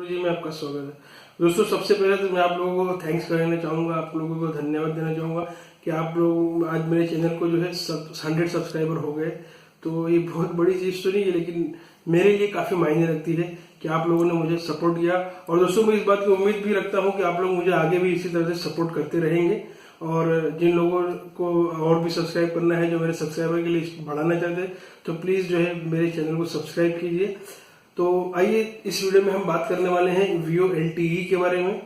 जी में आपका स्वागत है। दोस्तों सबसे पहले तो मैं आप लोगों को थैंक्स करना चाहूँगा, आप लोगों को धन्यवाद देना चाहूँगा कि आप लोग आज मेरे चैनल को जो है 100 सब्सक्राइबर हो गए। तो ये बहुत बड़ी चीज़ तो नहीं है, लेकिन मेरे लिए काफ़ी मायने रखती है कि आप लोगों ने मुझे सपोर्ट किया। और दोस्तों मैं इस बात की उम्मीद भी रखता हूँ कि आप लोग मुझे आगे भी इसी तरह से सपोर्ट करते रहेंगे। और जिन लोगों को और भी सब्सक्राइब करना है, जो मेरे सब्सक्राइबर की लिस्ट बढ़ाना चाहते हैं, तो प्लीज़ जो है मेरे चैनल को सब्सक्राइब कीजिए। तो आइए इस वीडियो में हम बात करने वाले हैं Vivo LTE के बारे में।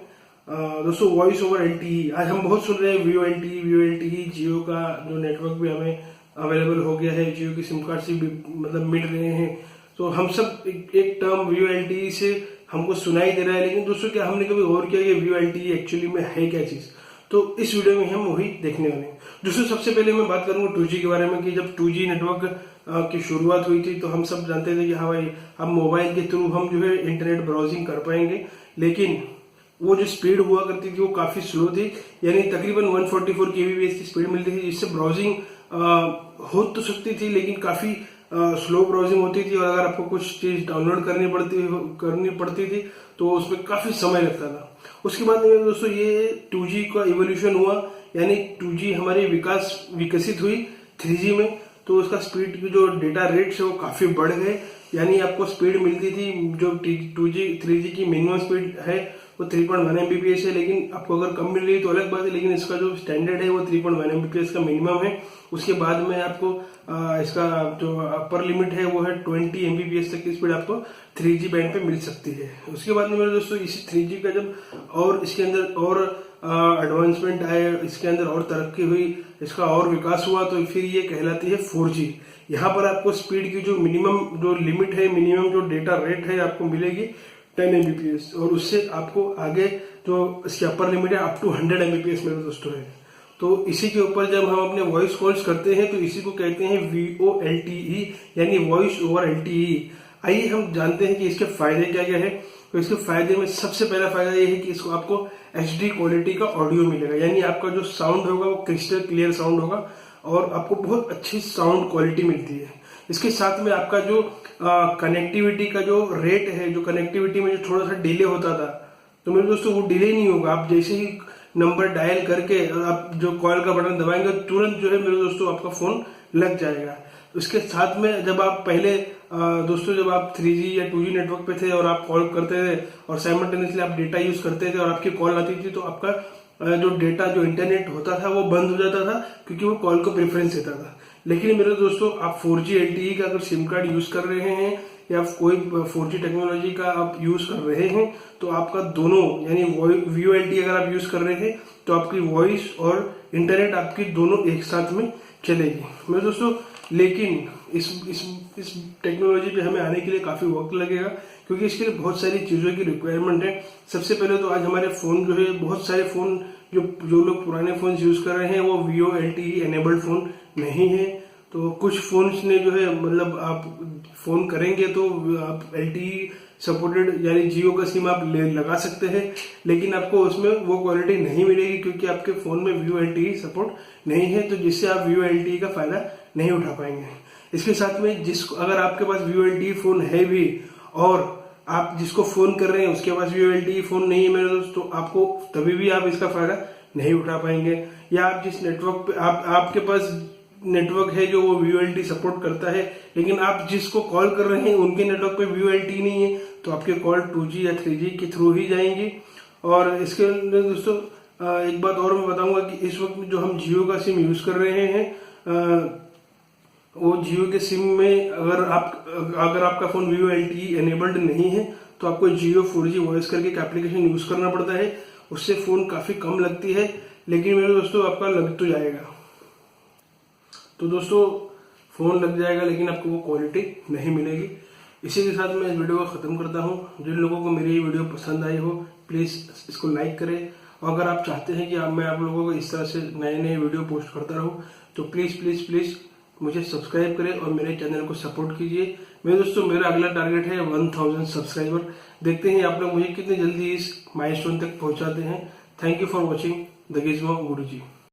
दोस्तों वॉइस ओवर LTE आज हम बहुत सुन रहे हैं। Vivo LTE जियो का जो नेटवर्क भी हमें अवेलेबल हो गया है, जियो की सिम कार्ड से भी मतलब मिल रहे हैं। तो हम सब एक टर्म Vivo LTE से हमको सुनाई दे रहा है, लेकिन दोस्तों क्या हमने कभी गौर किया कि Vivo LTE एक्चुअली में है क्या चीज़? तो इस वीडियो में हम वही देखने वाले हैं। दोस्तों सबसे पहले मैं बात करूंगा 2G के बारे में कि जब 2G नेटवर्क की शुरुआत हुई थी तो हम सब जानते थे कि हाँ भाई हम मोबाइल के थ्रू हम जो है इंटरनेट ब्राउजिंग कर पाएंगे, लेकिन वो जो स्पीड हुआ करती थी वो काफ़ी स्लो थी। यानी तकरीबन 144 kbps की स्पीड मिलती थी, जिससे ब्राउजिंग हो तो सकती थी लेकिन काफ़ी स्लो ब्राउजिंग होती थी। और अगर आपको कुछ चीज़ डाउनलोड करनी पड़ती थी तो उसमें काफ़ी समय लगता था। उसके बाद में दोस्तों ये 2G का इवोल्यूशन हुआ, यानी 2G हमारी विकसित हुई 3G में। तो उसका स्पीड की जो डेटा रेट्स है वो काफ़ी बढ़ गए। यानी आपको स्पीड मिलती थी जो 2G 3G की मिनिमम स्पीड है वो 3.1 Mbps है, लेकिन आपको अगर कम मिल रही है तो अलग बात है, लेकिन इसका जो स्टैंडर्ड है वो 3.1 Mbps का मिनिमम है। उसके बाद में आपको इसका जो अपर लिमिट है वो है 20 Mbps तक की स्पीड आपको 3G बैंड पे मिल सकती है। उसके बाद में मेरे दोस्तों इसी 3G का जब और इसके अंदर और एडवांसमेंट आए, इसके अंदर और तरक्की हुई, इसका और विकास हुआ, तो फिर ये कहलाती है 4G। यहाँ पर आपको स्पीड की जो मिनिमम जो लिमिट है, मिनिमम जो डेटा रेट है आपको मिलेगी 10 Mbps, और उससे आपको आगे जो इसकी अपर लिमिट है अप टू 100 Mbps मेरे दोस्तों है। तो इसी के ऊपर जब हम अपने वॉइस कॉल्स करते हैं तो इसी को कहते हैं Vivo LTE, यानी वॉइस ओवर LTE। आइए हम जानते हैं कि इसके फायदे क्या क्या है। तो इसके फायदे में सबसे पहला फायदा ये है कि इसको आपको HD क्वालिटी का ऑडियो मिलेगा, यानी आपका जो साउंड होगा वो क्रिस्टल क्लियर साउंड होगा और आपको बहुत अच्छी साउंड क्वालिटी मिलती है। इसके साथ में आपका जो कनेक्टिविटी का जो रेट है, जो कनेक्टिविटी में जो थोड़ा सा डिले होता था, तो मेरे दोस्तों वो डिले नहीं होगा। आप जैसे ही नंबर डायल करके आप जो कॉल का बटन दबाएंगे तुरंत जो है मेरे दोस्तों आपका फोन लग जाएगा। उसके साथ में जब आप पहले दोस्तों जब आप 3G या 2G नेटवर्क पे थे और आप कॉल करते थे और साइमल्टेनियसली आप डेटा यूज करते थे और आपकी कॉल आती थी, तो आपका जो डेटा जो इंटरनेट होता था वो बंद हो जाता था, क्योंकि वो कॉल को प्रेफरेंस देता था। लेकिन मेरे दोस्तों आप 4G LTE का अगर सिम कार्ड यूज कर रहे हैं या कोई 4G टेक्नोलॉजी का आप यूज कर रहे हैं, तो आपका दोनों यानी Vivo LTE अगर आप यूज कर रहे हैं तो आपकी वॉइस और इंटरनेट आपकी दोनों एक साथ में चलेगी मेरे दोस्तों। लेकिन इस टेक्नोलॉजी पे हमें आने के लिए काफी वक्त लगेगा, क्योंकि इसके लिए बहुत सारी चीजों की रिक्वायरमेंट है। सबसे पहले तो आज हमारे फोन जो है, बहुत सारे फोन जो लोग पुराने फोन यूज कर रहे हैं वो Vivo LTE एनेबल्ड फोन नहीं है। तो कुछ फोन्स ने जो है मतलब आप फोन करेंगे तो आप LTE सपोर्टेड यानी जियो का सिम आप लगा सकते हैं, लेकिन आपको उसमें वो क्वालिटी नहीं मिलेगी क्योंकि आपके फोन में Vivo LTE सपोर्ट नहीं है, तो जिससे आप Vivo LTE का फायदा नहीं उठा पाएंगे। इसके साथ में अगर आपके पास Vivo LTE फोन है भी और आप जिसको फोन कर रहे हैं उसके पास Vivo LTE फोन नहीं है मेरे दोस्त, तो आपको तभी भी आप इसका फायदा नहीं उठा पाएंगे। या आप जिस नेटवर्क पे आपके पास नेटवर्क है जो वो Vivo LTE सपोर्ट करता है, लेकिन आप जिसको कॉल कर रहे हैं उनके नेटवर्क पे Vivo LTE नहीं है, तो आपके कॉल 2G या 3G के थ्रू ही जाएंगी। और इसके अंदर दोस्तों एक बात और मैं बताऊंगा कि इस वक्त जो हम जियो का सिम यूज कर रहे हैं वो जियो के सिम में अगर आपका फोन Vivo LTE एनेबल्ड नहीं है तो आपको जियो 4G वॉइस करके एक एप्लीकेशन यूज करना पड़ता है। उससे फोन काफी कम लगती है, लेकिन मेरे दोस्तों आपका लग तो जाएगा। तो दोस्तों फोन लग जाएगा लेकिन आपको वो क्वालिटी नहीं मिलेगी। इसी के साथ मैं इस वीडियो को खत्म करता हूँ। जिन लोगों को मेरी ये वीडियो पसंद आई हो प्लीज इसको लाइक करें, और अगर आप चाहते हैं कि मैं आप लोगों को इस तरह से नए वीडियो पोस्ट करता रहूँ तो प्लीज मुझे सब्सक्राइब करें और मेरे चैनल को सपोर्ट कीजिए। मेरे दोस्तों मेरा अगला टारगेट है 1000 सब्सक्राइबर। देखते हैं आप लोग मुझे कितनी जल्दी इस माइलस्टोन तक पहुंचाते हैं। Thank you for watching the Gizmo Guruji.